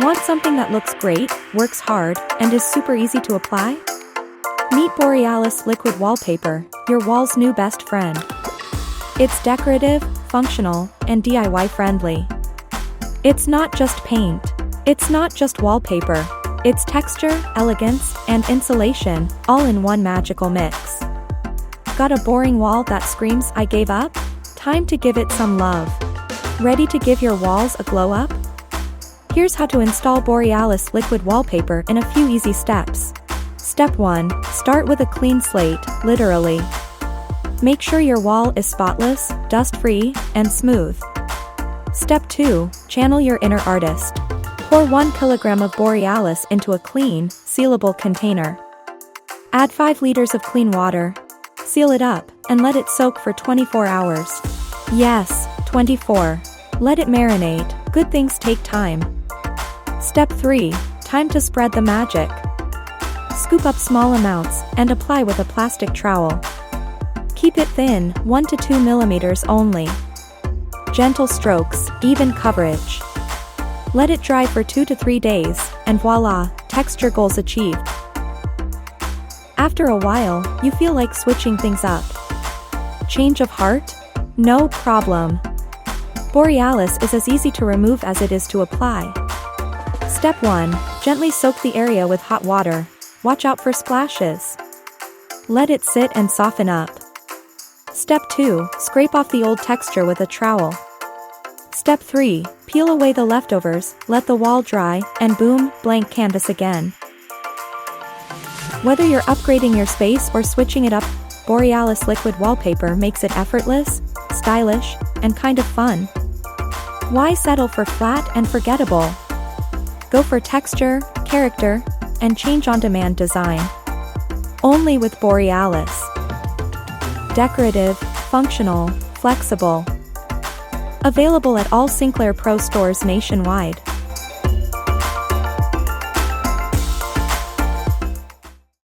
Want something that looks great, works hard, and is super easy to apply? Meet Borealis Liquid Wallpaper, your wall's new best friend. It's decorative, functional, and DIY friendly. It's not just paint. It's not just wallpaper. It's texture, elegance, and insulation, all in one magical mix. Got a boring wall that screams "I gave up"? Time to give it some love. Ready to give your walls a glow up? Here's how to install Borealis Liquid Wallpaper in a few easy steps. Step 1. Start with a clean slate, literally. Make sure your wall is spotless, dust-free, and smooth. Step 2. Channel your inner artist. Pour 1 kilogram of Borealis into a clean, sealable container. Add 5 liters of clean water. Seal it up, and let it soak for 24 hours. Yes, 24. Let it marinate. Good things take time. Step 3. Time to spread the magic. Scoop up small amounts, and apply with a plastic trowel. Keep it thin, 1 to 2 millimeters only. Gentle strokes, even coverage. Let it dry for 2 to 3 days, and voila, texture goals achieved. After a while, you feel like switching things up. Change of heart? No problem. Borealis is as easy to remove as it is to apply. Step 1. Gently soak the area with hot water. Watch out for splashes. Let it sit and soften up. Step 2. Scrape off the old texture with a trowel. Step 3. Peel away the leftovers, let the wall dry, and boom, blank canvas again. Whether you're upgrading your space or switching it up, Borealis Liquid Wallpaper makes it effortless, stylish, and kind of fun. Why settle for flat and forgettable? Go for texture, character, and change-on-demand design. Only with Borealis. Decorative, functional, flexible. Available at all SINCLAIR Pro stores nationwide.